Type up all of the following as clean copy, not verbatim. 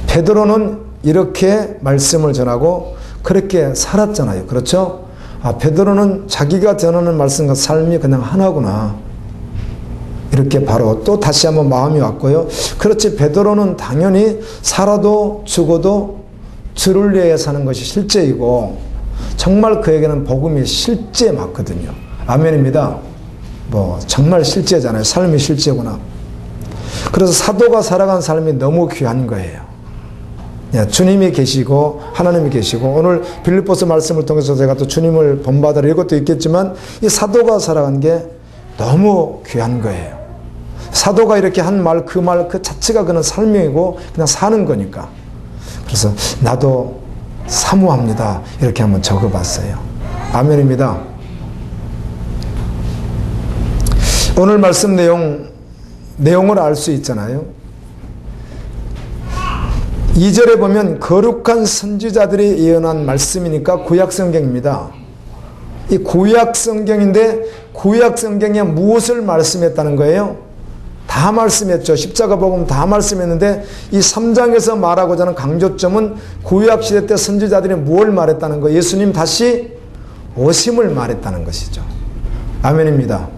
베드로는 이렇게 말씀을 전하고 그렇게 살았잖아요. 그렇죠? 베드로는 자기가 전하는 말씀과 삶이 그냥 하나구나. 이렇게 바로 또 다시 한번 마음이 왔고요. 그렇지, 베드로는 당연히 살아도 죽어도 주를 위해 사는 것이 실제이고 정말 그에게는 복음이 실제 맞거든요. 아멘입니다. 정말 실제잖아요. 삶이 실제구나. 그래서 사도가 살아간 삶이 너무 귀한 거예요. 주님이 계시고 하나님이 계시고, 오늘 빌립보서 말씀을 통해서 제가 또 주님을 본받으라 이것도 있겠지만 이 사도가 살아간 게 너무 귀한 거예요. 사도가 이렇게 한 말 그 자체가 그는 삶이고 그냥 사는 거니까. 그래서 나도 사모합니다. 이렇게 한번 적어봤어요. 아멘입니다. 오늘 말씀 내용을 알 수 있잖아요. 2절에 보면 거룩한 선지자들이 예언한 말씀이니까 구약성경입니다. 이 구약성경인데 구약성경에 무엇을 말씀했다는 거예요? 다 말씀했죠. 십자가복음 다 말씀했는데 이 3장에서 말하고자 하는 강조점은 구약시대 때 선지자들이 무엇을 말했다는 거예요? 예수님 다시 오심을 말했다는 것이죠. 아멘입니다.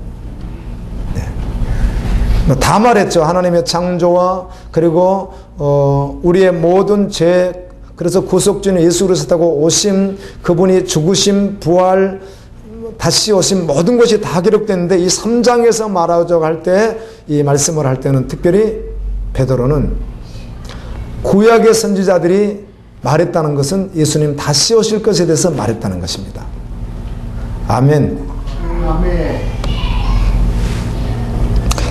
다 말했죠. 하나님의 창조와 그리고 우리의 모든 죄, 그래서 구속주는 예수 그리스도고 오심, 그분이 죽으심, 부활, 다시 오심, 모든 것이 다 기록됐는데 이 3장에서 말하자고 할 때, 이 말씀을 할 때는 특별히 베드로는 구약의 선지자들이 말했다는 것은 예수님 다시 오실 것에 대해서 말했다는 것입니다. 아멘. 아멘.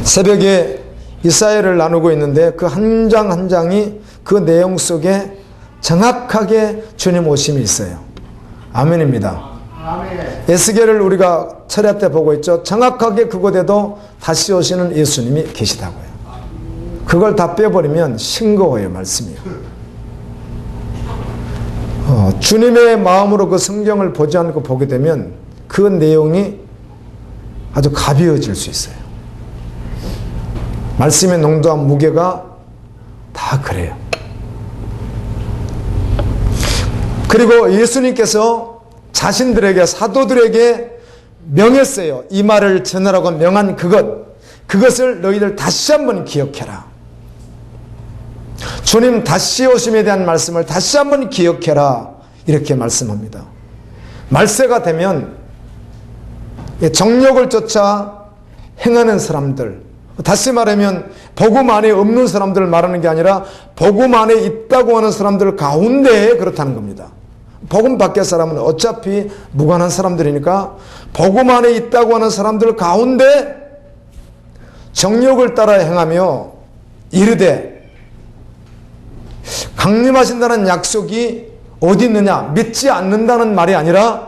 새벽에 이사야를 나누고 있는데 그 한 장 한 장이 그 내용 속에 정확하게 주님 오심이 있어요. 아멘입니다. 아멘. 에스겔을 우리가 철야 때 보고 있죠. 정확하게 그곳에도 다시 오시는 예수님이 계시다고요. 그걸 다 빼버리면 싱거워요, 말씀이요. 주님의 마음으로 그 성경을 보지 않고 보게 되면 그 내용이 아주 가벼워질 수 있어요. 말씀의 농도한 무게가 다 그래요. 그리고 예수님께서 자신들에게, 사도들에게 명했어요. 이 말을 전하라고 명한 그것을 너희들 다시 한번 기억해라. 주님 다시 오심에 대한 말씀을 다시 한번 기억해라. 이렇게 말씀합니다. 말세가 되면 정욕을 쫓아 행하는 사람들, 다시 말하면 복음 안에 없는 사람들을 말하는 게 아니라 복음 안에 있다고 하는 사람들 가운데 그렇다는 겁니다. 복음 밖의 사람은 어차피 무관한 사람들이니까 복음 안에 있다고 하는 사람들 가운데 정욕을 따라 행하며 이르되, 강림하신다는 약속이 어디 있느냐, 믿지 않는다는 말이 아니라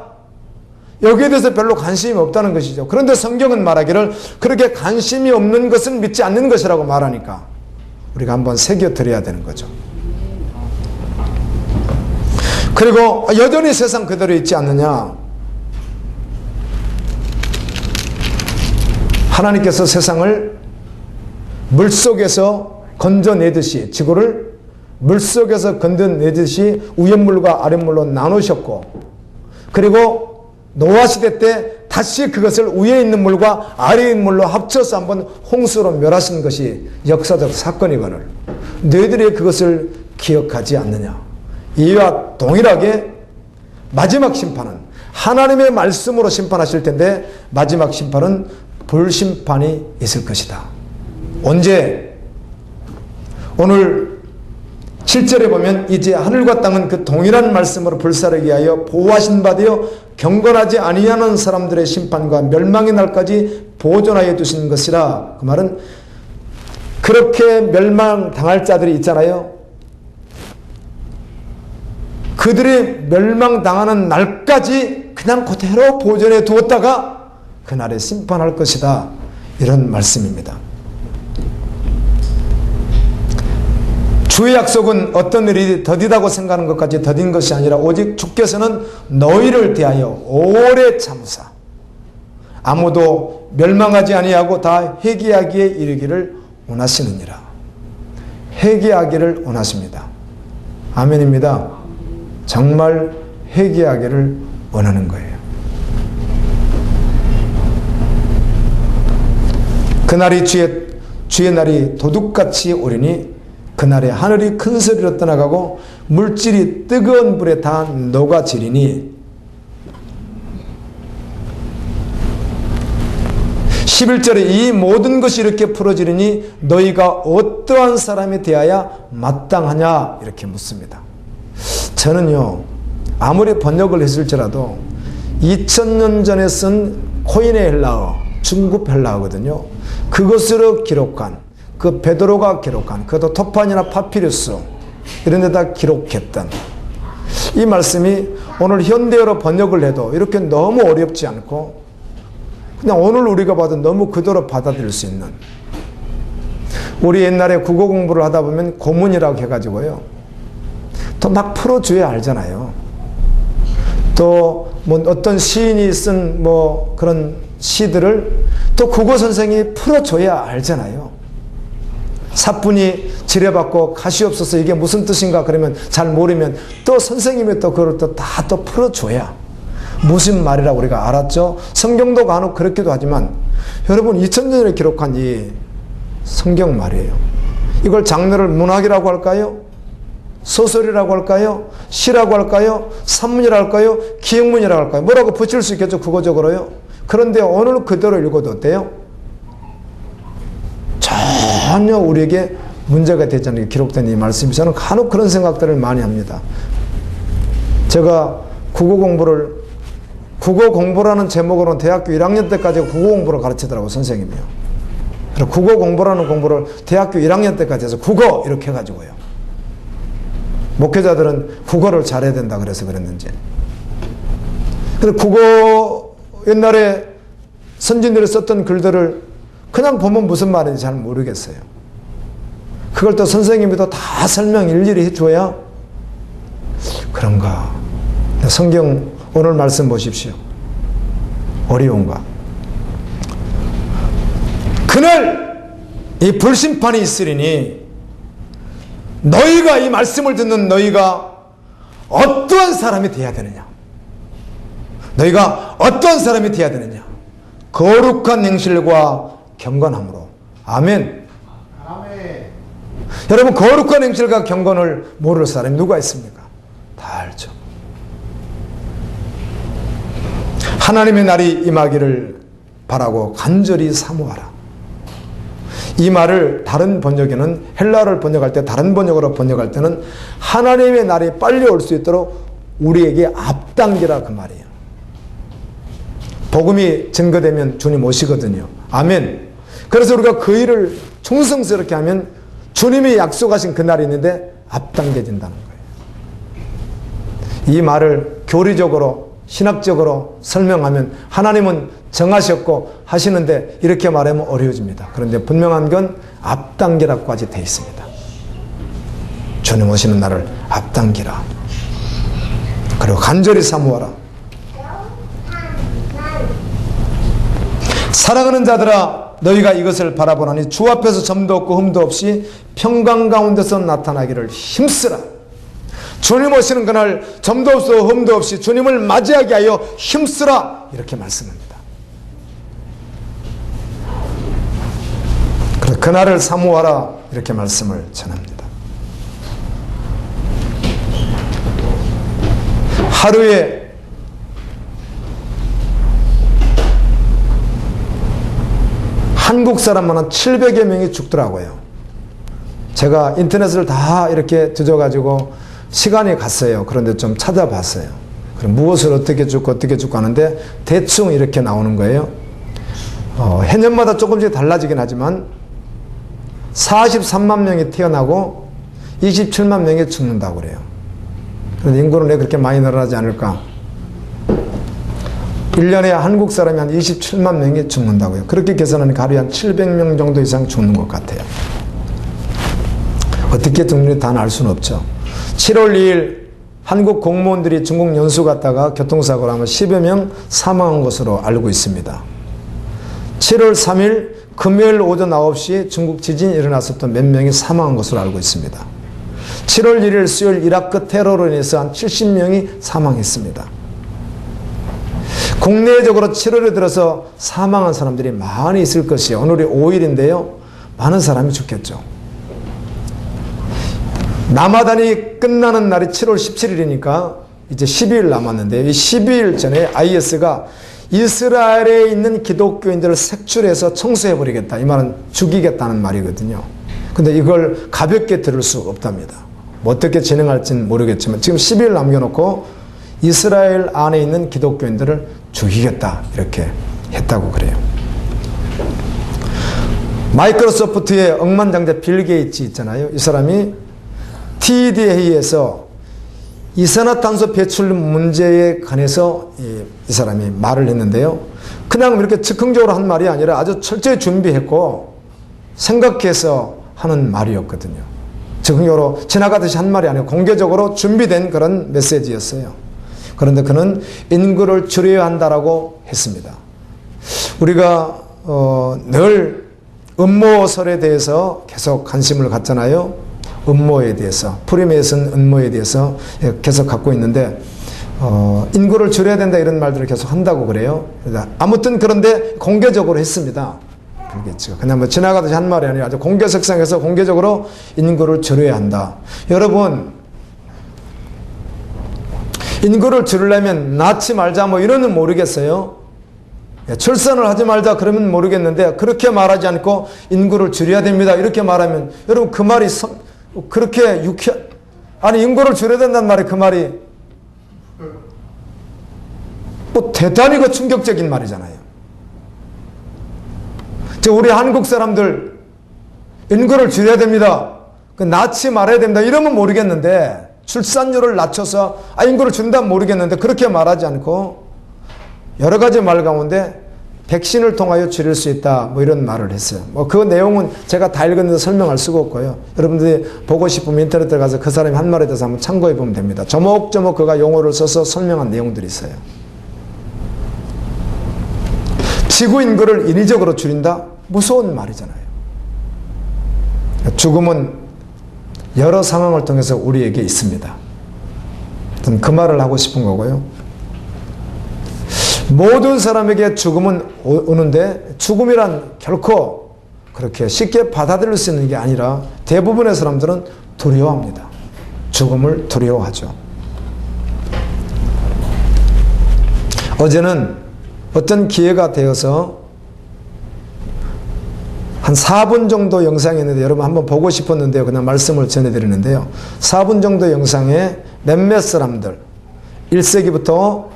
여기에 대해서 별로 관심이 없다는 것이죠. 그런데 성경은 말하기를 그렇게 관심이 없는 것은 믿지 않는 것이라고 말하니까 우리가 한번 새겨드려야 되는 거죠. 그리고 여전히 세상 그대로 있지 않느냐. 하나님께서 세상을 물속에서 건져내듯이, 지구를 물속에서 건져내듯이 위에물과 아랫물로 나누셨고, 그리고 노아 시대 때 다시 그것을 위에 있는 물과 아래에 있는 물로 합쳐서 한번 홍수로 멸하신 것이 역사적 사건이거늘 너희들이 그것을 기억하지 않느냐. 이와 동일하게 마지막 심판은 하나님의 말씀으로 심판하실 텐데 마지막 심판은 불심판이 있을 것이다. 언제? 오늘 7절에 보면 이제 하늘과 땅은 그 동일한 말씀으로 불사르게 하여 보호하신 바 되어 경건하지 아니하는 사람들의 심판과 멸망의 날까지 보존하여 두신 것이라. 그 말은 그렇게 멸망당할 자들이 있잖아요. 그들이 멸망당하는 날까지 그냥 그대로 보존해 두었다가 그날에 심판할 것이다. 이런 말씀입니다. 주의 약속은 어떤 일이 더디다고 생각하는 것까지 더딘 것이 아니라 오직 주께서는 너희를 대하여 오래 참으사 아무도 멸망하지 아니하고 다 회개하기에 이르기를 원하시느니라. 회개하기를 원하십니다. 아멘입니다. 정말 회개하기를 원하는 거예요. 그날이 주의 날이 도둑같이 오리니 그날에 하늘이 큰 소리로 떠나가고 물질이 뜨거운 불에 다 녹아지리니 11절에 이 모든 것이 이렇게 풀어지리니 너희가 어떠한 사람이 되어야 마땅하냐 이렇게 묻습니다. 저는요 아무리 번역을 했을지라도 2000년 전에 쓴 코인의 헬라어 중급 헬라어거든요. 그것으로 기록한 그 베드로가 기록한 그것도 토판이나 파피루스 이런 데다 기록했던 이 말씀이 오늘 현대어로 번역을 해도 이렇게 너무 어렵지 않고 그냥 오늘 우리가 봐도 너무 그대로 받아들일 수 있는 우리 옛날에 국어 공부를 하다 보면 고문이라고 해가지고요 또 막 풀어줘야 알잖아요. 또 뭐 어떤 시인이 쓴 뭐 그런 시들을 또 국어 선생이 풀어줘야 알잖아요. 사뿐히 지뢰받고 가시옵소서 이게 무슨 뜻인가 그러면 잘 모르면 또 선생님이 또 그걸 또 다 또 풀어줘야 무슨 말이라고 우리가 알았죠. 성경도 간혹 그렇기도 하지만 여러분 2000년에 기록한 이 성경 말이에요. 이걸 장르를 문학이라고 할까요? 소설이라고 할까요? 시라고 할까요? 산문이라고 할까요? 기행문이라고 할까요? 뭐라고 붙일 수 있겠죠 국어적으로요. 그런데 오늘 그대로 읽어도 어때요? 전혀 우리에게 문제가 되지 않게 기록된 이 말씀이 저는 간혹 그런 생각들을 많이 합니다. 제가 국어 공부라는 제목으로는 대학교 1학년 때까지 국어 공부를 가르치더라고 선생님이요. 그래서 국어 공부라는 공부를 대학교 1학년 때까지 해서 국어 이렇게 해가지고요. 목회자들은 국어를 잘해야 된다 그래서 그랬는지. 근데 국어 옛날에 선진들이 썼던 글들을 그냥 보면 무슨 말인지 잘 모르겠어요. 그걸 또 선생님이 또 다 설명 일일이 해줘야 그런가. 성경 오늘 말씀 보십시오. 어려운가. 그날 이 불심판이 있으리니 너희가 이 말씀을 듣는 너희가 어떠한 사람이 되어야 되느냐. 너희가 어떠한 사람이 되어야 되느냐. 거룩한 행실과 경건함으로. 아멘. 아멘. 여러분 거룩한 행실과 경건을 모를 사람이 누가 있습니까? 다 알죠. 하나님의 날이 임하기를 바라고 간절히 사모하라. 이 말을 다른 번역에는 헬라어를 번역할 때 다른 번역으로 번역할 때는 하나님의 날이 빨리 올 수 있도록 우리에게 앞당기라 그 말이에요. 복음이 증거되면 주님 오시거든요. 아멘. 그래서 우리가 그 일을 충성스럽게 하면 주님이 약속하신 그 날이 있는데 앞당겨진다는 거예요. 이 말을 교리적으로 신학적으로 설명하면 하나님은 정하셨고 하시는데 이렇게 말하면 어려워집니다. 그런데 분명한 건 앞당기라고까지 되어 있습니다. 주님 오시는 날을 앞당기라. 그리고 간절히 사모하라. 사랑하는 자들아 너희가 이것을 바라보나니 주 앞에서 점도 없고 흠도 없이 평강 가운데서 나타나기를 힘쓰라. 주님 오시는 그날 점도 없고 흠도 없이 주님을 맞이하게 하여 힘쓰라 이렇게 말씀합니다. 그래서 그날을 사모하라 이렇게 말씀을 전합니다. 하루에 한국 사람만 한 700여 명이 죽더라고요. 제가 인터넷을 다 이렇게 뒤져가지고 시간이 갔어요. 그런데 좀 찾아봤어요. 그럼 무엇을 어떻게 죽고 어떻게 죽고 하는데 대충 이렇게 나오는 거예요. 해년마다 조금씩 달라지긴 하지만 43만 명이 태어나고 27만 명이 죽는다고 그래요. 그런데 인구는 왜 그렇게 많이 늘어나지 않을까? 1년에 한국 사람이 한 27만 명이 죽는다고요. 그렇게 계산하니까 하루에 한 700명 정도 이상 죽는 것 같아요. 어떻게 죽는지 다 알 수는 없죠. 7월 2일 한국 공무원들이 중국 연수 갔다가 교통사고로 하면 10여 명 사망한 것으로 알고 있습니다. 7월 3일 금요일 오전 9시 중국 지진이 일어났을 때 몇 명이 사망한 것으로 알고 있습니다. 7월 1일 수요일 이라크 테러로 인해서 한 70명이 사망했습니다. 국내적으로 7월에 들어서 사망한 사람들이 많이 있을 것이에요. 오늘이 5일인데요. 많은 사람이 죽겠죠. 라마단이 끝나는 날이 7월 17일이니까 이제 12일 남았는데, 이 12일 전에 IS가 이스라엘에 있는 기독교인들을 색출해서 청소해버리겠다. 이 말은 죽이겠다는 말이거든요. 근데 이걸 가볍게 들을 수 없답니다. 뭐 어떻게 진행할지는 모르겠지만 지금 10일 남겨놓고 이스라엘 안에 있는 기독교인들을 죽이겠다 이렇게 했다고 그래요. 마이크로소프트의 억만장자 빌 게이츠 있잖아요. 이 사람이 TED 회의에서 이산화탄소 배출 문제에 관해서 이 사람이 말을 했는데요. 그냥 이렇게 즉흥적으로 한 말이 아니라 아주 철저히 준비했고 생각해서 하는 말이었거든요. 즉흥적으로 지나가듯이 한 말이 아니고 공개적으로 준비된 그런 메시지였어요. 그런데 그는 인구를 줄여야 한다라고 했습니다. 우리가 늘 음모설에 대해서 계속 관심을 갖잖아요. 음모에 대해서, 프리메이슨 음모에 대해서 계속 갖고 있는데 인구를 줄여야 된다 이런 말들을 계속 한다고 그래요. 아무튼 그런데 공개적으로 했습니다. 그렇겠죠. 그냥 뭐 지나가듯이 한 말이 아니라 아주 공개석상에서 공개적으로 인구를 줄여야 한다. 여러분, 인구를 줄이려면 낳지 말자 뭐 이러는 모르겠어요. 출산을 하지 말자 그러면 모르겠는데 그렇게 말하지 않고 인구를 줄여야 됩니다 이렇게 말하면 여러분 그 말이 그렇게 아니 인구를 줄여야 된다는 말이 그 말이 뭐 대단히 그 충격적인 말이잖아요. 우리 한국 사람들 인구를 줄여야 됩니다. 낳지 말아야 됩니다. 이러면 모르겠는데 출산율을 낮춰서 인구를 준다면 모르겠는데 그렇게 말하지 않고 여러 가지 말 가운데 백신을 통하여 줄일 수 있다 뭐 이런 말을 했어요. 뭐 그 내용은 제가 다 읽었는데 설명할 수가 없고요. 여러분들이 보고 싶으면 인터넷에 가서 그 사람이 한 말에 대해서 한번 참고해 보면 됩니다. 조목조목 그가 용어를 써서 설명한 내용들이 있어요. 지구 인구를 인위적으로 줄인다? 무서운 말이잖아요. 죽음은 여러 상황을 통해서 우리에게 있습니다. 그 말을 하고 싶은 거고요. 모든 사람에게 죽음은 오는데 죽음이란 결코 그렇게 쉽게 받아들일 수 있는 게 아니라 대부분의 사람들은 두려워합니다. 죽음을 두려워하죠. 어제는 어떤 기회가 되어서 한 4분 정도 영상이 있는데 여러분 한번 보고 싶었는데요. 그냥 말씀을 전해드리는데요. 4분 정도 영상에 몇몇 사람들 1세기부터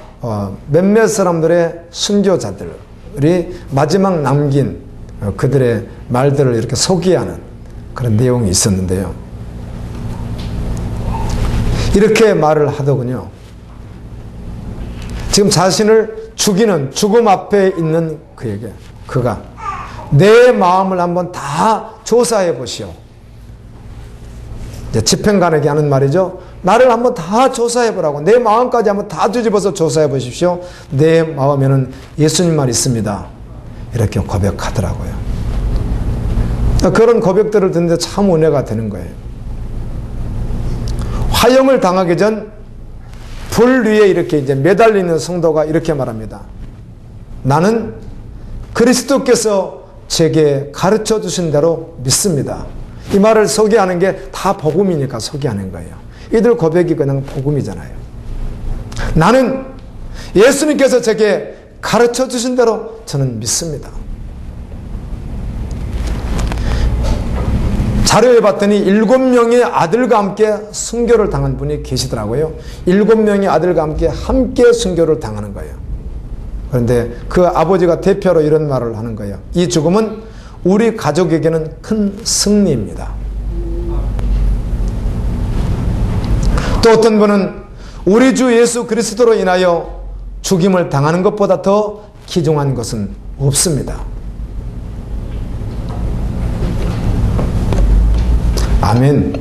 몇몇 사람들의 순교자들이 마지막 남긴 그들의 말들을 이렇게 소개하는 그런 내용이 있었는데요. 이렇게 말을 하더군요. 지금 자신을 죽이는 죽음 앞에 있는 그에게 그가 내 마음을 한번 다 조사해 보시오. 이제 집행관에게 하는 말이죠. 나를 한번 다 조사해 보라고. 내 마음까지 한번 다 뒤집어서 조사해 보십시오. 내 마음에는 예수님만 있습니다. 이렇게 고백하더라고요. 그런 고백들을 듣는데 참 은혜가 되는 거예요. 화형을 당하기 전 불 위에 이렇게 이제 매달리는 성도가 이렇게 말합니다. 나는 그리스도께서 제게 가르쳐 주신 대로 믿습니다. 이 말을 소개하는 게 다 복음이니까 소개하는 거예요. 이들 고백이 그냥 복음이잖아요. 나는 예수님께서 제게 가르쳐 주신 대로 저는 믿습니다. 자료해 봤더니 7명의 아들과 함께 순교를 당한 분이 계시더라고요. 7명의 아들과 함께 순교를 당하는 거예요. 그런데 그 아버지가 대표로 이런 말을 하는 거예요. 이 죽음은 우리 가족에게는 큰 승리입니다. 또 어떤 분은 우리 주 예수 그리스도로 인하여 죽임을 당하는 것보다 더 귀중한 것은 없습니다. 아멘.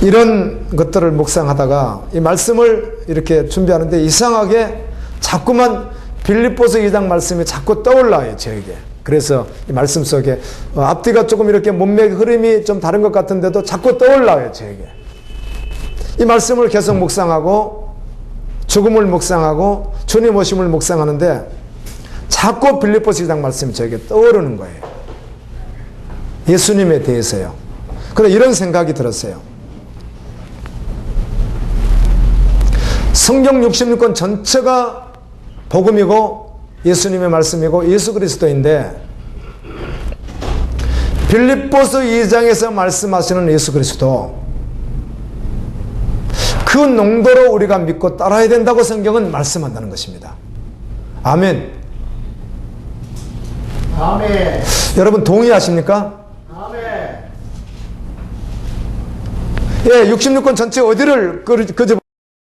이런 것들을 묵상하다가 이 말씀을 이렇게 준비하는데 이상하게 자꾸만 빌립보서 2장 말씀이 자꾸 떠올라요, 저에게. 그래서 이 말씀 속에 앞뒤가 조금 이렇게 몸매 흐름이 좀 다른 것 같은데도 자꾸 떠올라요, 저에게. 이 말씀을 계속 묵상하고 죽음을 묵상하고 주님 오심을 묵상하는데 자꾸 빌립보서 2장 말씀이 저에게 떠오르는 거예요. 예수님에 대해서요. 그런데 이런 생각이 들었어요. 성경 66권 전체가 복음이고 예수님의 말씀이고 예수 그리스도인데 빌립보서 2장에서 말씀하시는 예수 그리스도 그 농도로 우리가 믿고 따라야 된다고 성경은 말씀한다는 것입니다. 아멘. 아멘. 여러분 동의하십니까? 아멘. 예, 66권 전체 어디를 그저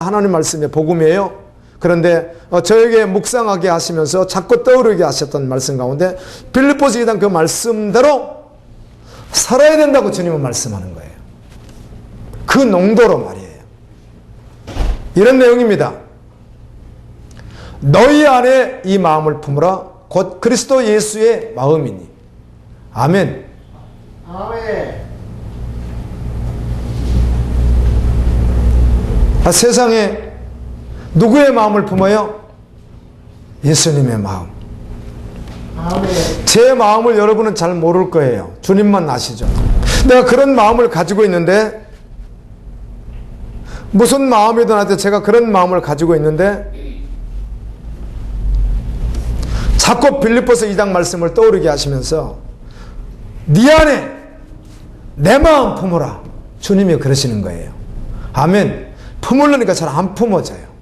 하나님 말씀의 복음이에요. 그런데 저에게 묵상하게 하시면서 자꾸 떠오르게 하셨던 말씀 가운데 빌립보서 2장 그 말씀대로 살아야 된다고 주님은 말씀하는 거예요. 그 농도로 말이에요. 이런 내용입니다. 너희 안에 이 마음을 품으라 곧 그리스도 예수의 마음이니. 아멘. 아멘. 세상에 누구의 마음을 품어요? 예수님의 마음. 아멘. 제 마음을 여러분은 잘 모를 거예요. 주님만 아시죠. 내가 그런 마음을 가지고 있는데 무슨 마음이든 하여튼 제가 그런 마음을 가지고 있는데 자꾸 빌립보서 2장 말씀을 떠오르게 하시면서 네 안에 내 마음 품어라. 주님이 그러시는 거예요. 아멘. 품으려니까 잘 안 품어져요.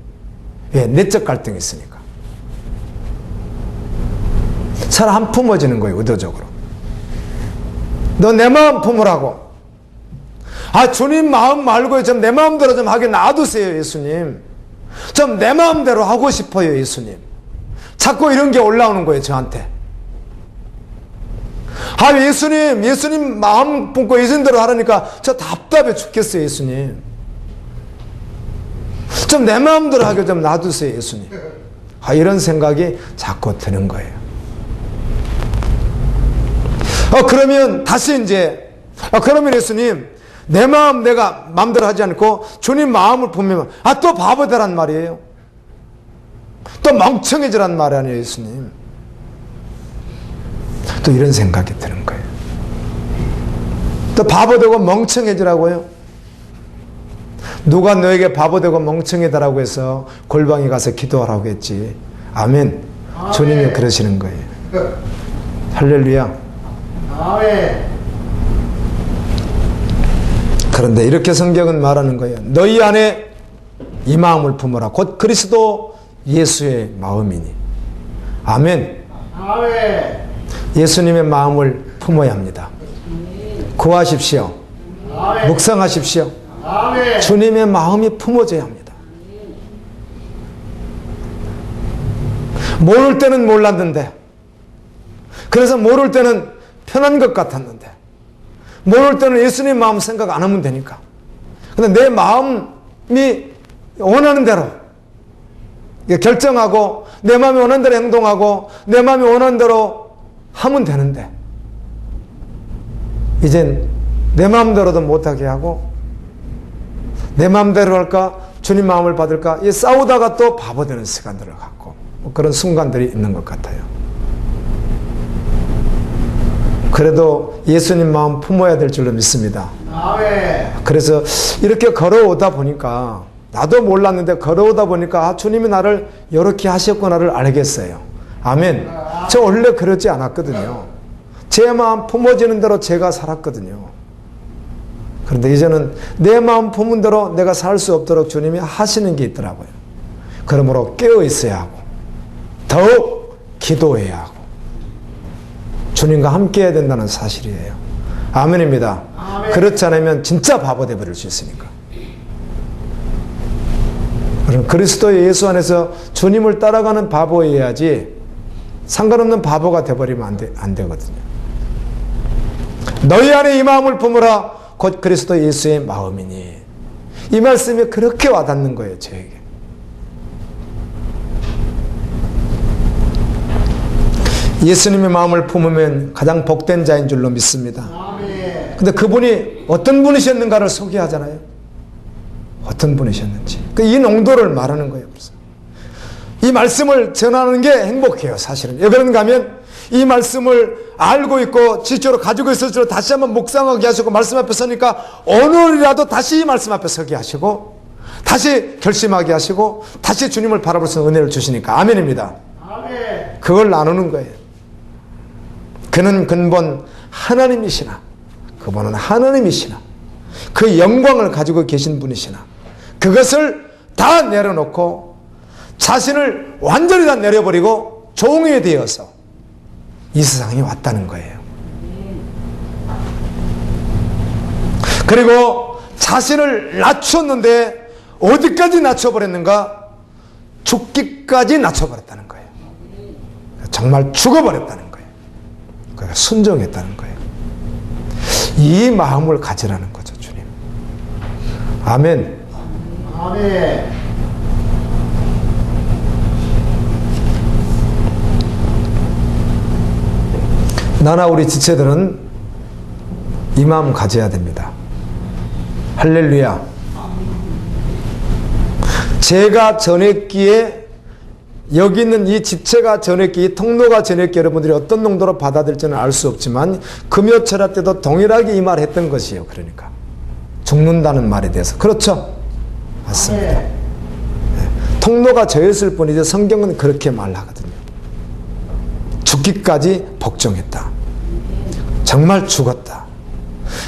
예, 내적 갈등이 있으니까. 잘 안 품어지는 거예요, 의도적으로. 너 내 마음 품으라고. 아, 주님 마음 말고 좀 내 마음대로 좀 하게 놔두세요, 예수님. 좀 내 마음대로 하고 싶어요, 예수님. 자꾸 이런 게 올라오는 거예요, 저한테. 아, 예수님 마음 품고 예수님대로 하라니까 저 답답해 죽겠어요, 예수님. 좀 내 마음대로 하게 좀 놔두세요, 예수님. 아, 이런 생각이 자꾸 드는 거예요. 그러면 다시 이제, 그러면 예수님, 내 마음 내가 마음대로 하지 않고 주님 마음을 품으면, 또 바보되란 말이에요. 또 멍청해지란 말 아니에요, 예수님. 또 이런 생각이 드는 거예요. 또 바보되고 멍청해지라고요? 누가 너에게 바보되고 멍청해다라고 해서 골방에 가서 기도하라고 했지. 아멘. 아멘. 주님이 그러시는 거예요. 할렐루야. 아멘. 그런데 이렇게 성경은 말하는 거예요. 너희 안에 이 마음을 품어라. 곧 그리스도 예수의 마음이니. 아멘. 아멘. 예수님의 마음을 품어야 합니다. 구하십시오. 아멘. 묵상하십시오. 아멘. 주님의 마음이 품어져야 합니다. 모를 때는 몰랐는데, 그래서 모를 때는 편한 것 같았는데, 모를 때는 예수님 마음 생각 안 하면 되니까. 근데 내 마음이 원하는 대로 결정하고 내 마음이 원하는 대로 행동하고 내 마음이 원하는 대로 하면 되는데 이젠 내 마음대로도 못하게 하고 내 마음대로 할까 주님 마음을 받을까 이 싸우다가 또 바보 되는 시간들을 갖고 그런 순간들이 있는 것 같아요. 그래도 예수님 마음 품어야 될 줄로 믿습니다. 아멘. 그래서 이렇게 걸어오다 보니까 나도 몰랐는데 걸어오다 보니까 주님이 나를 이렇게 하셨구나를 알겠어요. 아멘. 저 원래 그러지 않았거든요. 제 마음 품어지는 대로 제가 살았거든요. 그런데 이제는 내 마음 품은 대로 내가 살 수 없도록 주님이 하시는 게 있더라고요. 그러므로 깨어 있어야 하고 더욱 기도해야 하고 주님과 함께 해야 된다는 사실이에요. 아멘입니다. 아멘. 그렇지 않으면 진짜 바보 되버릴 수 있으니까. 그리스도의 예수 안에서 주님을 따라가는 바보여야지 상관없는 바보가 되버리면 안 되거든요. 너희 안에 이 마음을 품으라 곧 그리스도 예수의 마음이니. 이 말씀이 그렇게 와닿는 거예요, 저에게. 예수님의 마음을 품으면 가장 복된 자인 줄로 믿습니다. 아멘. 근데 그분이 어떤 분이셨는가를 소개하잖아요. 어떤 분이셨는지. 이 농도를 말하는 거예요. 그래서 이 말씀을 전하는 게 행복해요, 사실은. 왜 그런가 하면 이 말씀을 알고 있고 지적으로 가지고 있을수록 다시 한번 묵상하게 하시고 말씀 앞에 서니까 오늘이라도 다시 이 말씀 앞에 서게 하시고 다시 결심하게 하시고 다시 주님을 바라볼 수 있는 은혜를 주시니까 아멘입니다. 아멘. 그걸 나누는 거예요. 그는 근본 하나님이시나 그분은 하나님이시나 그 영광을 가지고 계신 분이시나 그것을 다 내려놓고 자신을 완전히 다 내려버리고 종이 되어서 이 세상에 왔다는 거예요. 그리고 자신을 낮췄는데 어디까지 낮춰버렸는가? 죽기까지 낮춰버렸다는 거예요. 정말 죽어버렸다는 거예요. 그러니까 순종했다는 거예요. 이 마음을 가지라는 거죠, 주님. 아멘. 아멘. 나나 우리 지체들은 이 마음 가져야 됩니다. 할렐루야. 제가 전했기에 여기 있는 이 지체가 전했기에 이 통로가 전했기에 여러분들이 어떤 농도로 받아들일지는 알 수 없지만 금요철야 때도 동일하게 이 말을 했던 것이에요. 그러니까 죽는다는 말에 대해서. 그렇죠? 맞습니다. 아멘. 통로가 저였을 뿐이지 성경은 그렇게 말하거든요. 죽기까지 복종했다. 정말 죽었다.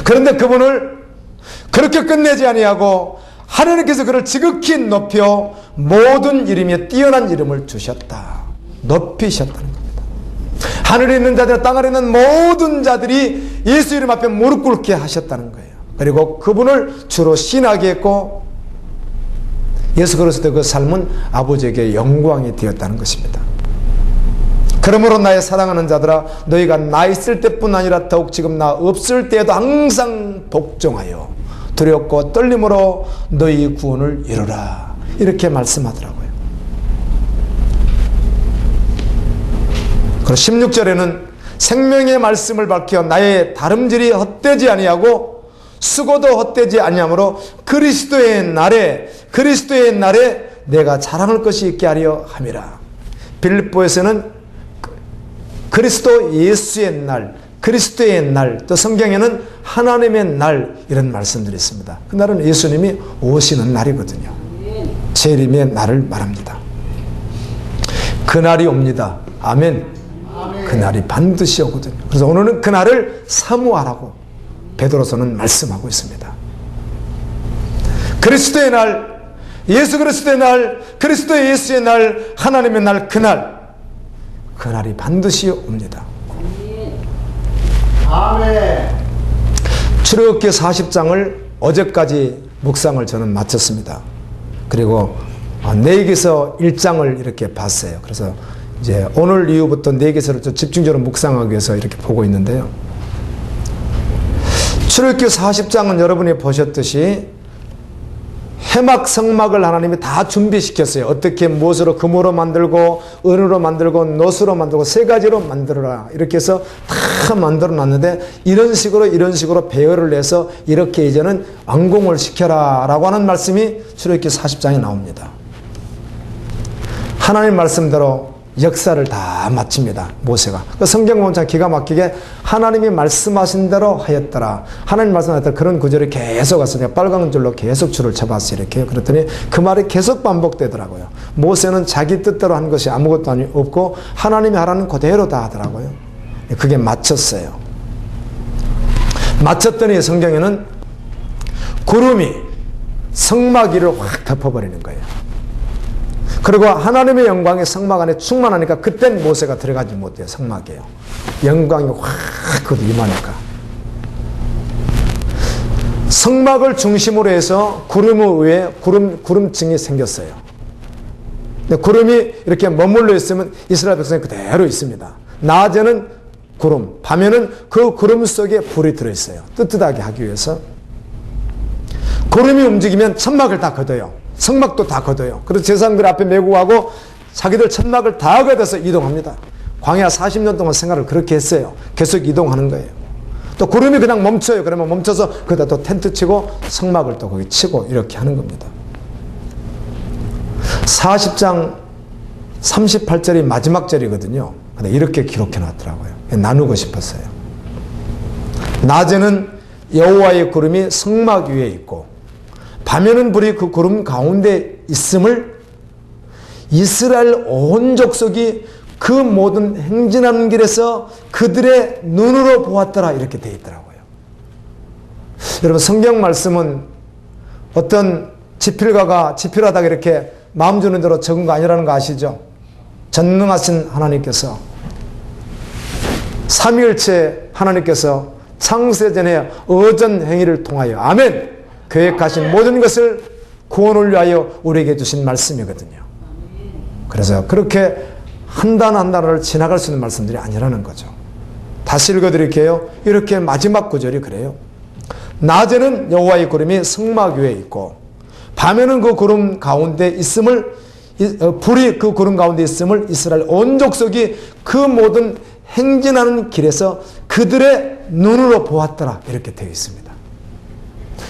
그런데 그분을 그렇게 끝내지 아니하고 하나님께서 그를 지극히 높여 모든 이름에 뛰어난 이름을 주셨다. 높이셨다는 겁니다. 하늘에 있는 자들, 땅 아래 있는 모든 자들이 예수 이름 앞에 무릎 꿇게 하셨다는 거예요. 그리고 그분을 주로 신하게 했고 예수 그리스도의 그 삶은 아버지에게 영광이 되었다는 것입니다. 그러므로 나의 사랑하는 자들아 너희가 나 있을 때뿐 아니라 더욱 지금 나 없을 때에도 항상 복종하여 두렵고 떨림으로 너희 구원을 이루라. 이렇게 말씀하더라고요. 그리고 16절에는 생명의 말씀을 밝혀 나의 다름질이 헛되지 아니하고 수고도 헛되지 아니하므로 그리스도의 날에 내가 자랑할 것이 있게 하려 함이라. 빌립보에서는 그리스도 예수의 날, 그리스도의 날, 또 성경에는 하나님의 날 이런 말씀들이 있습니다. 그날은 예수님이 오시는 날이거든요. 재림의 날을 말합니다. 그날이 옵니다. 아멘. 아멘. 그날이 반드시 오거든요. 그래서 오늘은 그날을 사모하라고 베드로서는 말씀하고 있습니다. 그리스도의 날, 예수 그리스도의 날, 그리스도 예수의 날, 하나님의 날, 그날이 반드시 옵니다. 아멘. 출애굽기 40장을 어제까지 묵상을 저는 마쳤습니다. 그리고 내기서 1장을 이렇게 봤어요. 그래서 이제 오늘 이후부터 내기서를 좀 집중적으로 묵상하기 위해서 이렇게 보고 있는데요. 출애굽기 40장은 여러분이 보셨듯이 해막 성막을 하나님이 다 준비시켰어요. 어떻게 무엇으로 금으로 만들고 은으로 만들고 노수로 만들고 세 가지로 만들어라. 이렇게 해서 다 만들어 놨는데 이런 식으로 배열을 해서 이렇게 이제는 완공을 시켜라 라고 하는 말씀이 출애굽기 40장에 나옵니다. 하나님 말씀대로 역사를 다 마칩니다. 모세가. 그 성경 보면 참 기가 막히게 하나님이 말씀하신 대로 하였더라. 하나님 말씀하셨더라. 그런 구절이 계속 왔어요. 빨간 줄로 계속 줄을 쳐봤어요. 이렇게. 그랬더니 그 말이 계속 반복되더라고요. 모세는 자기 뜻대로 한 것이 아무것도 없고 하나님이 하라는 그대로 다 하더라고요. 그게 맞췄어요. 맞췄더니 성경에는 구름이 성막 위를 확 덮어버리는 거예요. 그리고 하나님의 영광이 성막 안에 충만하니까 그땐 모세가 들어가지 못해요. 성막이에요. 영광이 확 거기 임하니까. 성막을 중심으로 해서 구름 위에 구름층이 생겼어요. 근데 구름이 이렇게 머물러 있으면 이스라엘 백성이 그대로 있습니다. 낮에는 구름, 밤에는 그 구름 속에 불이 들어있어요. 뜨뜻하게 하기 위해서. 구름이 움직이면 천막을 다 걷어요. 성막도 다 걷어요. 그래서 제사장들 앞에 메고 가고 자기들 천막을 다 걷어서 이동합니다. 광야 40년 동안 생활을 그렇게 했어요. 계속 이동하는 거예요. 또 구름이 그냥 멈춰요. 그러면 멈춰서 거기다 또 텐트 치고 성막을 또 거기 치고 이렇게 하는 겁니다. 40장 38절이 마지막 절이거든요. 근데 이렇게 기록해 놨더라고요. 나누고 싶었어요. 낮에는 여호와의 구름이 성막 위에 있고 밤에는 불이 그 구름 가운데 있음을 이스라엘 온 족속이 그 모든 행진하는 길에서 그들의 눈으로 보았더라 이렇게 되어 있더라고요. 여러분 성경 말씀은 어떤 지필가가 지필하다가 이렇게 마음 주는 대로 적은 거 아니라는 거 아시죠? 전능하신 하나님께서 삼위일체 하나님께서 창세전에 어전 행위를 통하여 아멘 계획하신 모든 것을 구원을 위하여 우리에게 주신 말씀이거든요. 그래서 그렇게 한 단 한 단어를 지나갈 수 있는 말씀들이 아니라는 거죠. 다시 읽어드릴게요. 이렇게 마지막 구절이 그래요. 낮에는 여호와의 구름이 성막 위에 있고 밤에는 그 구름 가운데 있음을 불이 그 구름 가운데 있음을 이스라엘 온 족속이 그 모든 행진하는 길에서 그들의 눈으로 보았더라 이렇게 되어 있습니다.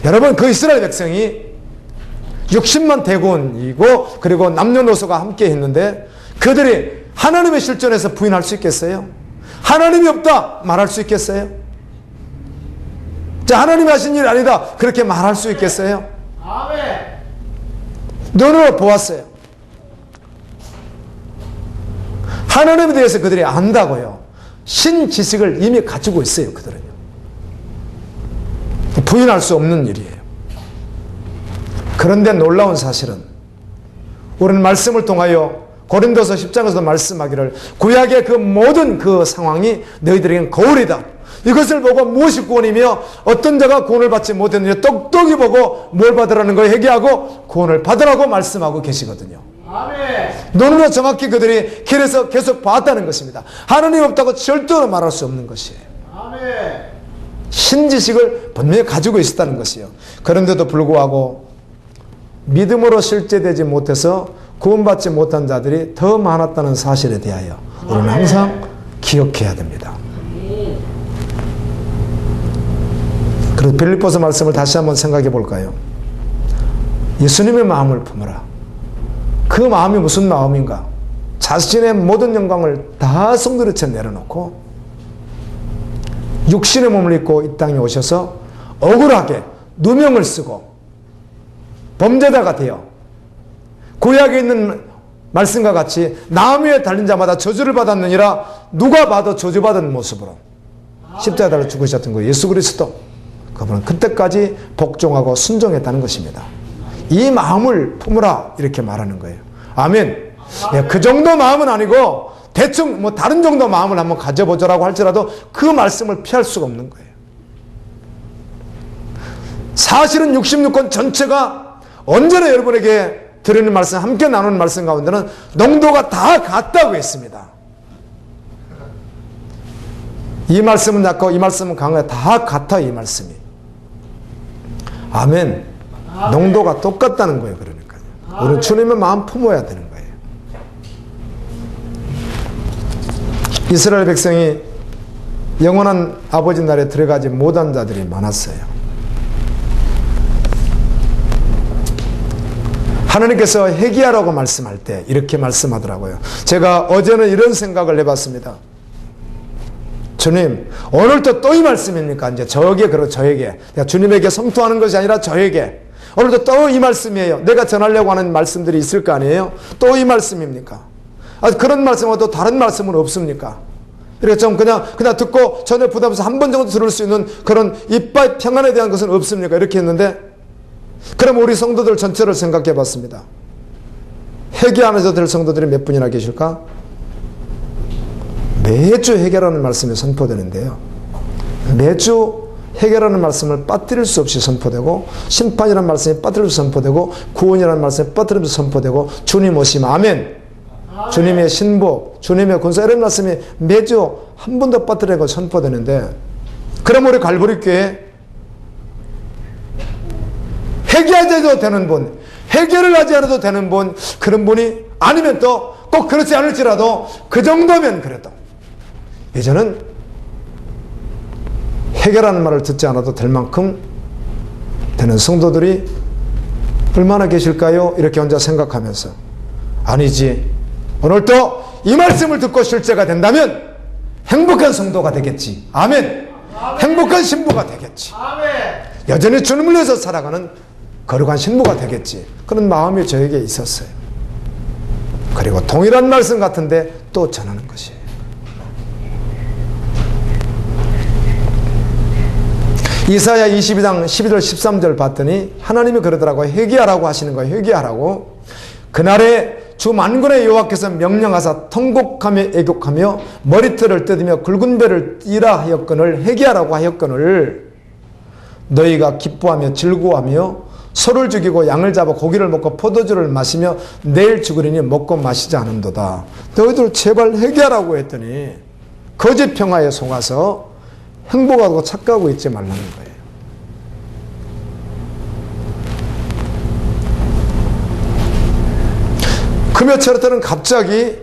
여러분 그 이스라엘 백성이 60만 대군이고 그리고 남녀노소가 함께 했는데 그들이 하나님의 실존에서 부인할 수 있겠어요? 하나님이 없다 말할 수 있겠어요? 자, 하나님이 하신 일 아니다 그렇게 말할 수 있겠어요? 아멘. 눈으로 보았어요. 하나님에 대해서 그들이 안다고요. 신지식을 이미 가지고 있어요. 그들은요. 부인할 수 없는 일이에요. 그런데 놀라운 사실은 우리는 말씀을 통하여 고린도서 10장에서도 말씀하기를 구약의 그 모든 그 상황이 너희들에게는 거울이다. 이것을 보고 무엇이 구원이며 어떤 자가 구원을 받지 못했느냐 똑똑히 보고 뭘 받으라는 걸 회개하고 구원을 받으라고 말씀하고 계시거든요. 아멘. 눈으로 정확히 그들이 길에서 계속 봤다는 것입니다. 하나님 없다고 절대로 말할 수 없는 것이에요. 아멘. 신지식을 분명히 가지고 있었다는 것이요. 그런데도 불구하고 믿음으로 실제되지 못해서 구원받지 못한 자들이 더 많았다는 사실에 대하여 우리는 항상 기억해야 됩니다. 그래서 빌립보서 말씀을 다시 한번 생각해 볼까요? 예수님의 마음을 품으라. 그 마음이 무슨 마음인가? 자신의 모든 영광을 다 성도리째 내려놓고 육신의 몸을 입고 이 땅에 오셔서 억울하게 누명을 쓰고 범죄자가 되어 구약에 있는 말씀과 같이 나무에 달린 자마다 저주를 받았느니라 누가 봐도 저주받은 모습으로 십자가에 달려 죽으셨던 거예요. 예수 그리스도 그분은 그때까지 복종하고 순종했다는 것입니다. 이 마음을 품으라 이렇게 말하는 거예요. 아멘. 예, 그 정도 마음은 아니고 대충 뭐 다른 정도 마음을 한번 가져보자라고 할지라도 그 말씀을 피할 수가 없는 거예요. 사실은 66권 전체가 언제나 여러분에게 드리는 말씀, 함께 나누는 말씀 가운데는 농도가 다 같다고 했습니다. 이 말씀은 약하고 이 말씀은 강하고 다 같아 이 말씀이. 아멘. 농도가 똑같다는 거예요. 그러니까요. 우리는 주님의 마음 품어야 되는 거예요. 이스라엘 백성이 영원한 아버지 나라에 들어가지 못한 자들이 많았어요. 하나님께서 회개하라고 말씀할 때 이렇게 말씀하더라고요. 제가 어제는 이런 생각을 해봤습니다. 주님, 오늘도 또 이 말씀입니까? 이제 저에게, 그리고 저에게. 내가 주님에게 성토하는 것이 아니라 저에게. 오늘도 또 이 말씀이에요. 내가 전하려고 하는 말씀들이 있을 거 아니에요? 또 이 말씀입니까? 그런 말씀하고 다른 말씀은 없습니까? 이렇게 좀 그냥 듣고 전혀 부담해서 한 번 정도 들을 수 있는 그런 이빨 평안에 대한 것은 없습니까? 이렇게 했는데, 그럼 우리 성도들 전체를 생각해 봤습니다. 회개 안 해도 될 성도들이 몇 분이나 계실까? 매주 회개라는 말씀이 선포되는데요. 매주 회개라는 말씀을 빠뜨릴 수 없이 선포되고, 심판이라는 말씀이 빠뜨릴 수 선포되고, 구원이라는 말씀이 빠뜨릴 수 선포되고, 주님 오시면 아멘. 주님의 신복, 주님의 군사 이런 말씀이 매주 한 번도 빠뜨리고 선포되는데, 그럼 우리 갈보리교회 회개하지 않아도 되는 분, 회개를 하지 않아도 되는 분, 그런 분이 아니면 또 꼭 그렇지 않을지라도 그 정도면 그래도 이제는 해결하는 말을 듣지 않아도 될 만큼 되는 성도들이 얼마나 계실까요? 이렇게 혼자 생각하면서 아니지, 오늘도 이 말씀을 듣고 실제가 된다면 행복한 성도가 되겠지. 아멘. 행복한 신부가 되겠지. 아멘. 여전히 주님을 위해서 살아가는 거룩한 신부가 되겠지. 그런 마음이 저에게 있었어요. 그리고 동일한 말씀 같은데 또 전하는 것이에요. 이사야 22장 12절 13절 봤더니 하나님이 그러더라고요. 회개하라고 하시는 거예요. 회개하라고. 그날에 주 만군의 여호와께서 명령하사 통곡하며 애곡하며 머리털을 뜯으며 굵은 배를 띠라 하였거늘 회개하라고 하였거늘 너희가 기뻐하며 즐거워하며 소를 죽이고 양을 잡아 고기를 먹고 포도주를 마시며 내일 죽으리니 먹고 마시지 않은도다. 너희들 제발 회개하라고 했더니 거짓 평화에 속아서 행복하고 착각하고 있지 말라는 거예요. 그 며칠 때는 갑자기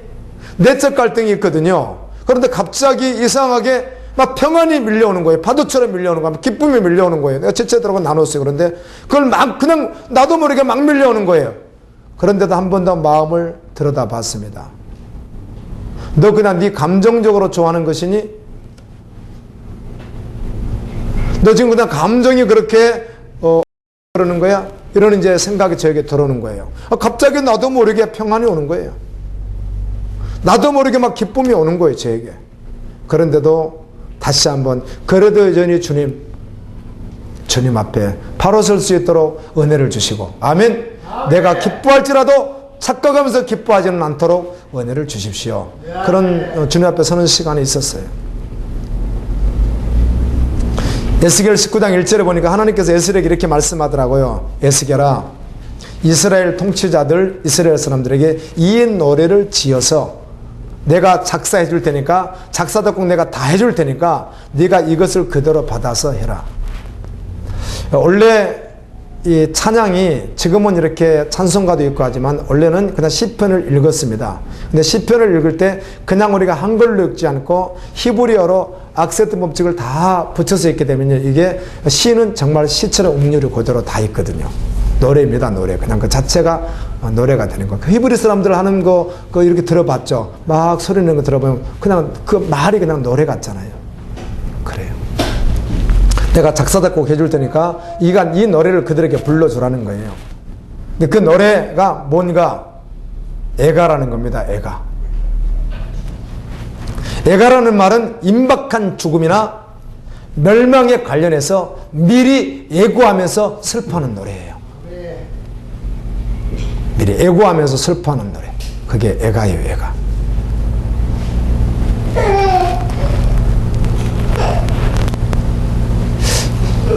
내적 갈등이 있거든요. 그런데 갑자기 이상하게 막 평안이 밀려오는 거예요. 파도처럼 밀려오는 거예요. 기쁨이 밀려오는 거예요. 내가 지체들하고 나눴어요. 그런데 그걸 막 그냥 나도 모르게 막 밀려오는 거예요. 그런데도 한 번 더 마음을 들여다 봤습니다. 너 그냥 네 감정적으로 좋아하는 것이니? 너 지금 그냥 감정이 그렇게 그러는 거야? 이런 이제 생각이 저에게 들어오는 거예요. 갑자기 나도 모르게 평안이 오는 거예요. 나도 모르게 막 기쁨이 오는 거예요, 저에게. 그런데도 다시 한번 그래도 여전히 주님 앞에 바로 설 수 있도록 은혜를 주시고 아멘. 내가 기뻐할지라도 착각하면서 기뻐하지는 않도록 은혜를 주십시오. 그런 주님 앞에 서는 시간이 있었어요. 에스겔 19장 1절에 보니까 하나님께서 에스겔에게 이렇게 말씀하더라고요. 에스겔아, 이스라엘 통치자들, 이스라엘 사람들에게 이 노래를 지어서 내가 작사해 줄 테니까, 작사 작곡 내가 다 해줄 테니까 네가 이것을 그대로 받아서 해라. 원래 이 찬양이 지금은 이렇게 찬송가도 있고 하지만 원래는 그냥 시편을 읽었습니다. 근데 시편을 읽을 때 그냥 우리가 한글로 읽지 않고 히브리어로 악센트 법칙을 다 붙여서 읽게 되면요, 이게 시는 정말 시처럼 음률이 그대로 다 있거든요. 노래입니다, 노래. 그냥 그 자체가 노래가 되는 거예요. 그 히브리 사람들 하는 거 이렇게 들어봤죠. 막 소리 내는 거 들어보면 그냥 그 말이 그냥 노래 같잖아요. 그래요. 내가 작사 작곡 해줄 테니까 이 노래를 그들에게 불러주라는 거예요. 근데 그 노래가 뭔가 애가라는 겁니다. 애가라는 말은 임박한 죽음이나 멸망에 관련해서 미리 애고하면서 슬퍼하는 노래예요. 미리 애고하면서 슬퍼하는 노래. 그게 애가예요, 애가.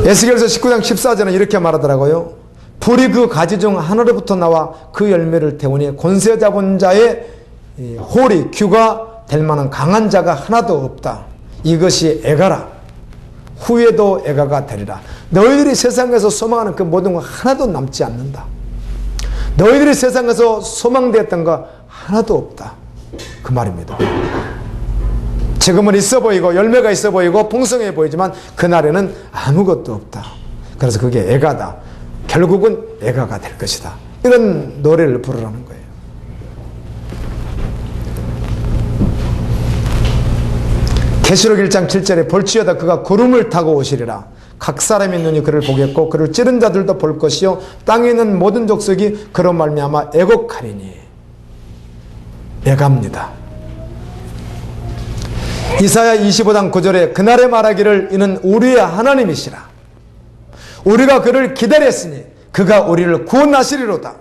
에스겔서 19장 14절은 이렇게 말하더라고요. 불이 그 가지 중 하나로부터 나와 그 열매를 태우니 권세 잡은 자의 홀이 규가 될 만한 강한 자가 하나도 없다. 이것이 애가라. 후에도 애가가 되리라. 너희들이 세상에서 소망하는 그 모든 거 하나도 남지 않는다. 너희들이 세상에서 소망되었던 거 하나도 없다. 그 말입니다. 지금은 있어 보이고 열매가 있어 보이고 풍성해 보이지만 그날에는 아무것도 없다. 그래서 그게 애가다. 결국은 애가가 될 것이다. 이런 노래를 부르라는 거예요. 계시록 1장 7절에 볼지어다 그가 구름을 타고 오시리라. 각 사람의 눈이 그를 보겠고 그를 찌른 자들도 볼 것이요 땅에 있는 모든 족속이 그로 말미암아 애곡하리니. 애갑니다. 이사야 25장 9절에 그날에 말하기를 이는 우리의 하나님이시라. 우리가 그를 기다렸으니 그가 우리를 구원하시리로다.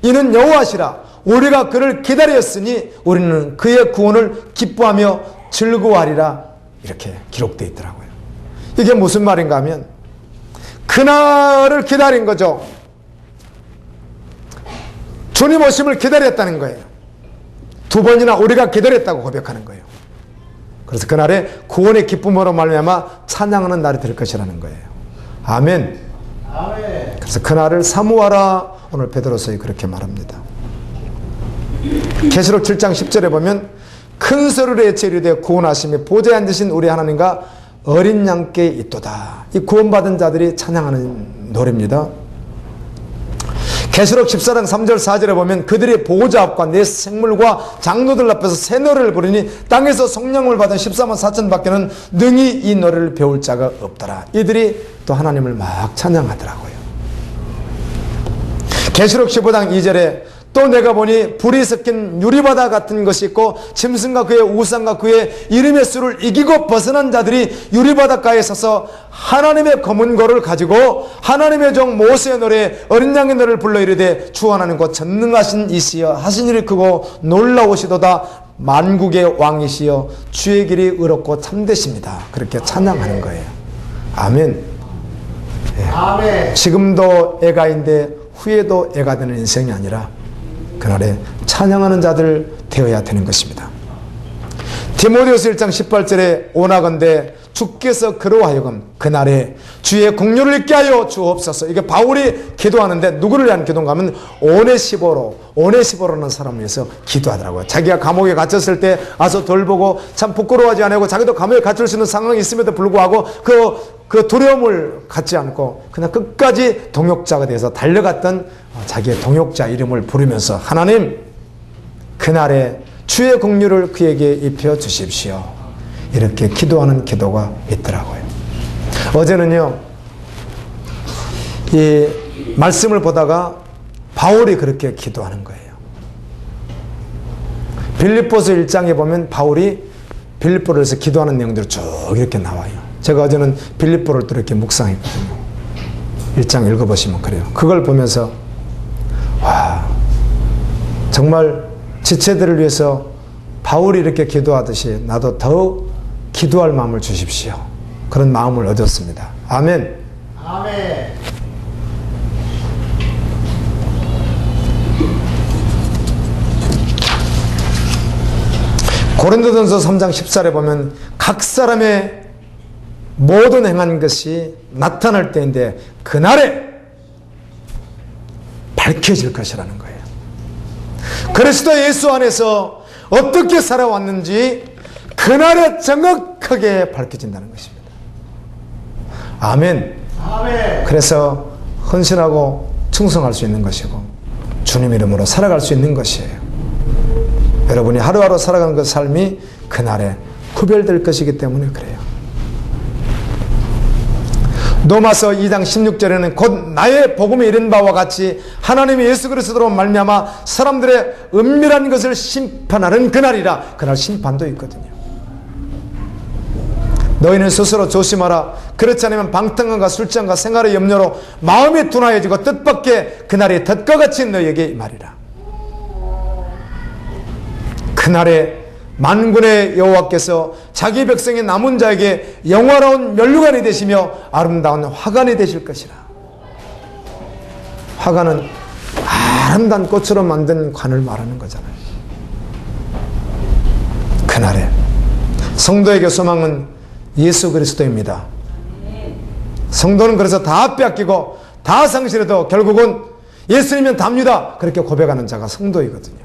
이는 여호와시라. 우리가 그를 기다렸으니 우리는 그의 구원을 기뻐하며 즐거워하리라. 이렇게 기록되어 있더라고요. 이게 무슨 말인가 하면 그날을 기다린 거죠. 주님 오심을 기다렸다는 거예요. 두 번이나 우리가 기다렸다고 고백하는 거예요. 그래서 그날에 구원의 기쁨으로 말미암아 찬양하는 날이 될 것이라는 거예요. 아멘. 아멘. 그래서 그날을 사모하라. 오늘 베드로서에 그렇게 말합니다. 계시록 7장 10절에 보면 큰 소리로 외치리되 구원하심이 보좌에 앉으신 우리 하나님과 어린 양께 있도다. 이 구원받은 자들이 찬양하는 노래입니다. 계시록 14장 3절 4절에 보면 그들이 보호자 앞과 내 생물과 장로들 앞에서 새 노래를 부르니 땅에서 성령을 받은 14만 4천 밖에는 능히 이 노래를 배울 자가 없더라. 이들이 또 하나님을 막 찬양하더라고요. 계시록 15장 2절에 또 내가 보니 불이 섞인 유리바다 같은 것이 있고 짐승과 그의 우상과 그의 이름의 수를 이기고 벗어난 자들이 유리바닷가에 서서 하나님의 검은 고를 가지고 하나님의 종 모세의 노래 어린 양의 노래를 불러 이르되 주 하나님 곧 전능하신 이시여 하신 일이 크고 놀라우시도다 만국의 왕이시여 주의 길이 의롭고 참되십니다. 그렇게 찬양하는 거예요. 아멘. 아멘. 지금도 애가인데 후에도 애가 되는 인생이 아니라 그날에 찬양하는 자들 되어야 되는 것입니다. 디모데후서 1장 18절에 오나건대 주께서 그로 하여금 그날에 주의 공료를 있게 하여 주옵소서. 이게 바울이 기도하는데 누구를 위한 기도인가 하면 오네시보로는 사람을 위해서 기도하더라고요. 자기가 감옥에 갇혔을 때 와서 돌보고 참 부끄러워하지 않고 자기도 감옥에 갇힐 수 있는 상황이 있음에도 불구하고 그 두려움을 갖지 않고 그냥 끝까지 동역자가 돼서 달려갔던 자기의 동역자 이름을 부르면서 하나님 그날에 주의 공류를 그에게 입혀 주십시오. 이렇게 기도하는 기도가 있더라고요. 어제는요 이 말씀을 보다가 바울이 그렇게 기도하는 거예요. 빌립보서 1장에 보면 바울이 빌립보에서 기도하는 내용들이 쭉 이렇게 나와요. 제가 어제는 빌립보를 또 이렇게 묵상했거든요. 1장 읽어보시면 그래요. 그걸 보면서 와 정말 지체들을 위해서 바울이 이렇게 기도하듯이 나도 더욱 기도할 마음을 주십시오. 그런 마음을 얻었습니다. 아멘. 아멘. 고린도전서 3장 14절에 보면 각 사람의 모든 행한 것이 나타날 때인데 그날에 밝혀질 것이라는 거예요. 그리스도 예수 안에서 어떻게 살아왔는지 그날에 정확하게 밝혀진다는 것입니다. 아멘. 아멘. 그래서 헌신하고 충성할 수 있는 것이고 주님 이름으로 살아갈 수 있는 것이에요. 여러분이 하루하루 살아가는 그 삶이 그날에 구별될 것이기 때문에 그래요. 로마서 2장 16절에는 곧 나의 복음이 이른 바와 같이 하나님이 예수 그리스도로 말미암아 사람들의 은밀한 것을 심판하는 그날이라. 그날 심판도 있거든요. 너희는 스스로 조심하라. 그렇지 않으면 방탕함과 술잔과 생활의 염려로 마음이 둔하여지고 뜻밖의 그날이 덫과 같이 너희에게 말이라. 그날에 만군의 여호와께서 자기 백성의 남은 자에게 영화로운 면류관이 되시며 아름다운 화관이 되실 것이라. 화관은 아름다운 꽃으로 만든 관을 말하는 거잖아요. 그날에 성도에게 소망은 예수 그리스도입니다. 성도는 그래서 다 빼앗기고 다 상실해도 결국은 예수님은 답니다. 그렇게 고백하는 자가 성도이거든요.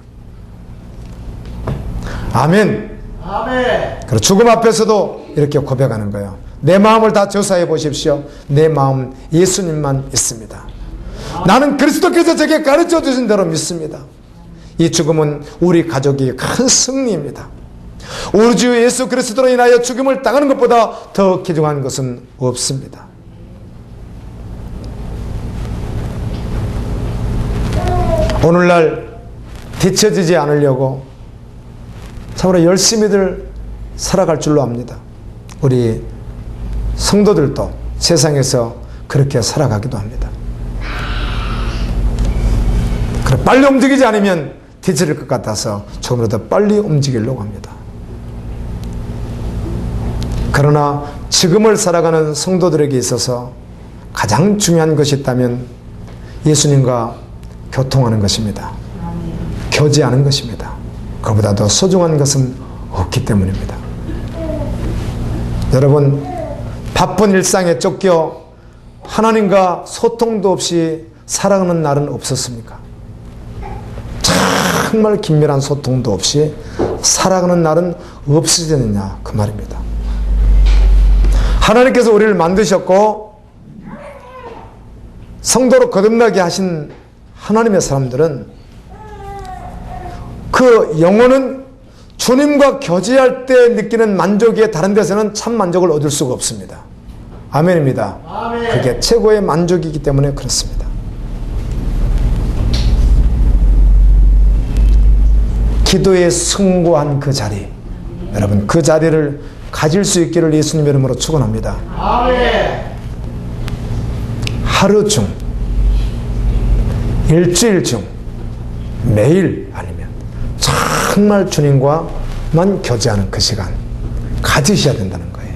아멘. 아멘. 그리고 죽음 앞에서도 이렇게 고백하는 거예요. 내 마음을 다 조사해 보십시오. 내 마음 예수님만 있습니다. 나는 그리스도께서 제게 가르쳐 주신 대로 믿습니다. 이 죽음은 우리 가족의 큰 승리입니다. 우리 주 예수 그리스도로 인하여 죽음을 당하는 것보다 더 귀중한 것은 없습니다. 오늘날 뒤처지지 않으려고 참으로 열심히들 살아갈 줄로 압니다. 우리 성도들도 세상에서 그렇게 살아가기도 합니다. 그래 빨리 움직이지 않으면 뒤처질 것 같아서 조금이라도 빨리 움직이려고 합니다. 그러나 지금을 살아가는 성도들에게 있어서 가장 중요한 것이 있다면 예수님과 교통하는 것입니다. 교제하는 것입니다. 그보다 더 소중한 것은 없기 때문입니다. 여러분 바쁜 일상에 쫓겨 하나님과 소통도 없이 살아가는 날은 없었습니까? 정말 긴밀한 소통도 없이 살아가는 날은 없어지느냐 그 말입니다. 하나님께서 우리를 만드셨고 성도로 거듭나게 하신 하나님의 사람들은 그 영혼은 주님과 교제할 때 느끼는 만족에 다른 데서는 참 만족을 얻을 수가 없습니다. 아멘입니다. 아멘. 그게 최고의 만족이기 때문에 그렇습니다. 기도에 승고한 그 자리, 여러분 그 자리를 가질 수 있기를 예수님 이름으로 축원합니다. 아멘. 하루 중, 일주일 중, 매일 아니면 정말 주님과만 교제하는 그 시간 가지셔야 된다는 거예요.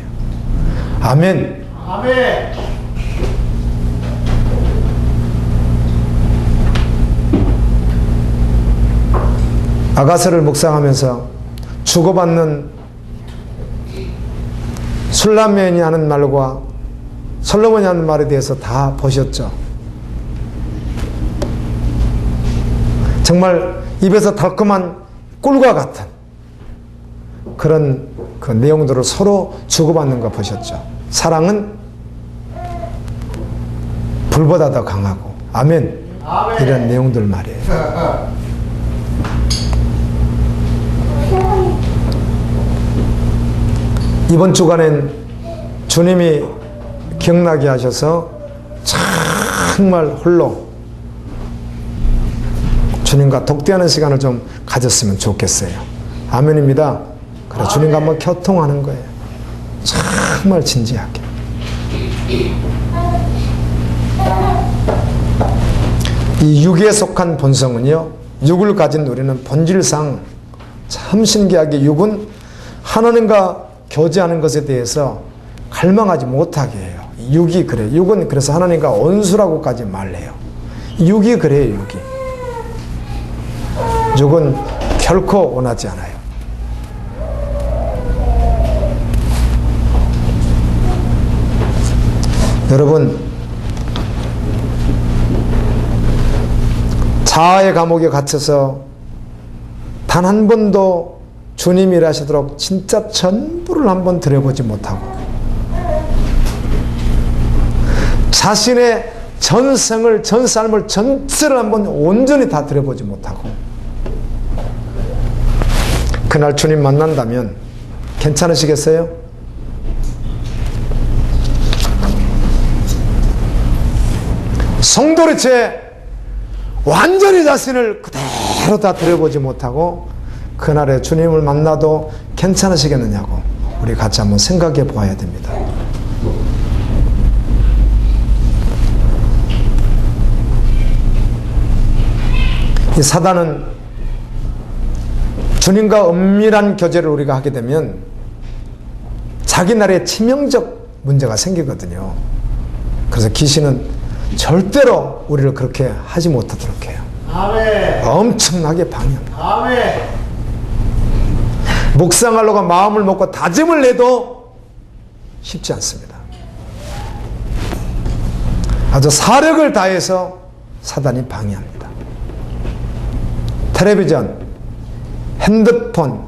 아멘. 아멘. 아가서를 묵상하면서 주고받는 술라면이 하는 말과 솔로몬이 하는 말에 대해서 다 보셨죠? 정말 입에서 달콤한 꿀과 같은 그런 그 내용들을 서로 주고받는 거 보셨죠? 사랑은 불보다 더 강하고 아멘. 아멘. 이런 내용들 말이에요. 이번 주간엔 주님이 기억나게 하셔서 정말 홀로 주님과 독대하는 시간을 좀 가졌으면 좋겠어요. 아멘입니다. 그래 주님과 한번 교통하는 거예요. 정말 진지하게. 이 육에 속한 본성은요, 육을 가진 우리는 본질상 참 신기하게 육은 하나님과 교제하는 것에 대해서 갈망하지 못하게 해요. 육이 그래요. 육은 그래서 하나님과 원수라고까지 말해요. 육이 그래요. 육이. 육은 결코 원하지 않아요. 여러분, 자아의 감옥에 갇혀서 단 한 번도 주님이 일하시도록 진짜 전부를 한번 들여보지 못하고 자신의 전생을, 전 삶을 전체를 한번 온전히 다 들여보지 못하고 그날 주님 만난다면 괜찮으시겠어요? 성도리체 완전히 자신을 그대로 다 들여보지 못하고 그날에 주님을 만나도 괜찮으시겠느냐고 우리 같이 한번 생각해 보아야 됩니다. 이 사단은 주님과 은밀한 교제를 우리가 하게 되면 자기 나라에 치명적 문제가 생기거든요. 그래서 귀신은 절대로 우리를 그렇게 하지 못하도록 해요. 아멘. 엄청나게 방해합니다. 아멘. 묵상하려고 마음을 먹고 다짐을 내도 쉽지 않습니다. 아주 사력을 다해서 사단이 방해합니다. 텔레비전, 핸드폰,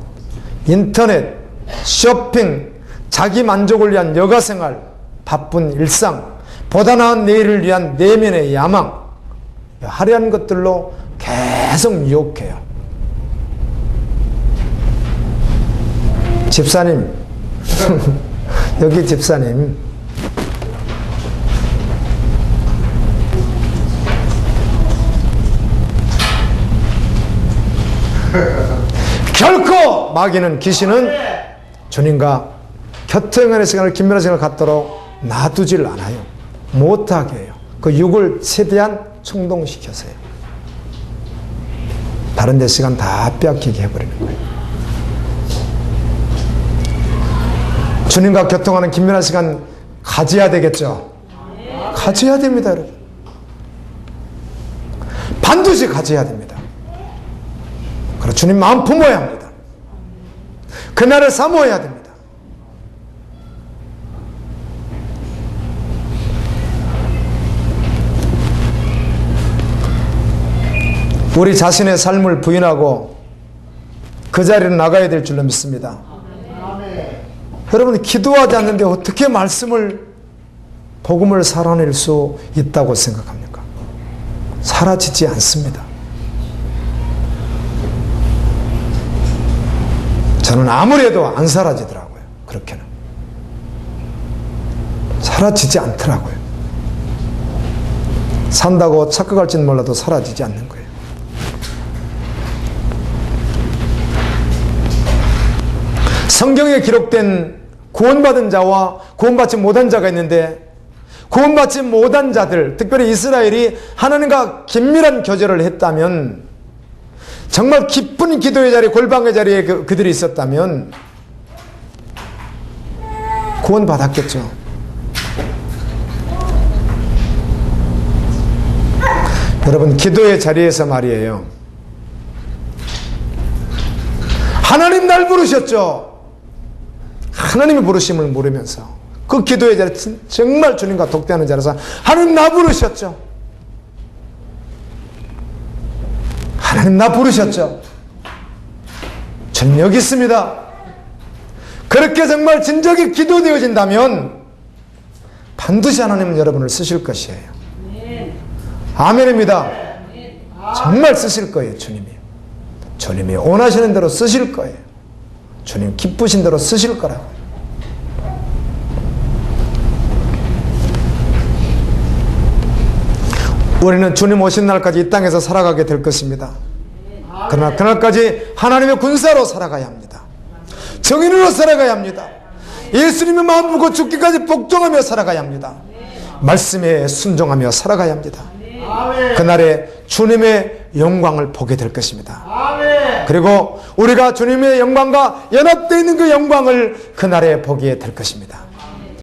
인터넷, 쇼핑, 자기 만족을 위한 여가생활, 바쁜 일상, 보다 나은 내일을 위한 내면의 야망, 화려한 것들로 계속 유혹해요. 집사님, 여기 집사님, 결코 마귀는 귀신은 주님과 교통의 시간을 긴밀한 시간을 갖도록 놔두질 않아요. 못하게 해요. 그 육을 최대한 충동시켜서요. 다른 데 시간 다 빼앗기게 해버리는 거예요. 주님과 교통하는 긴밀한 시간 가져야 되겠죠? 가져야 됩니다, 여러분. 반드시 가져야 됩니다. 그리고 주님 마음 품어야 합니다. 그날을 사모해야 됩니다. 우리 자신의 삶을 부인하고 그 자리로 나가야 될 줄로 믿습니다. 아멘. 여러분, 기도하지 않는데 어떻게 말씀을, 복음을 살아낼 수 있다고 생각합니까? 사라지지 않습니다. 저는 아무리 해도 안 사라지더라고요. 그렇게는. 사라지지 않더라고요. 산다고 착각할지는 몰라도 사라지지 않는 거예요. 성경에 기록된 구원받은 자와 구원받지 못한 자가 있는데, 구원받지 못한 자들, 특별히 이스라엘이 하나님과 긴밀한 교제를 했다면, 정말 깊은 기도의 자리, 골방의 자리에 그들이 있었다면 구원받았겠죠. 여러분, 기도의 자리에서 말이에요, 하나님 날 부르셨죠. 하나님의 부르심을 모르면서 그 기도의 자리, 정말 주님과 독대하는 자리에서 하나님 나 부르셨죠. 하나님 나 부르셨죠. 저는 여기 있습니다. 그렇게 정말 진정이 기도되어진다면 반드시 하나님은 여러분을 쓰실 것이에요. 아멘입니다. 정말 쓰실 거예요. 주님이 원하시는 대로 쓰실 거예요. 주님 기쁘신 대로 쓰실 거라고. 우리는 주님 오신 날까지 이 땅에서 살아가게 될 것입니다. 그러나 그날까지 하나님의 군사로 살아가야 합니다. 정인으로 살아가야 합니다. 예수님의 마음 먹고 죽기까지 복종하며 살아가야 합니다. 말씀에 순종하며 살아가야 합니다. 그날에 주님의 영광을 보게 될 것입니다. 그리고 우리가 주님의 영광과 연합되어 있는 그 영광을 그날에 보게 될 것입니다.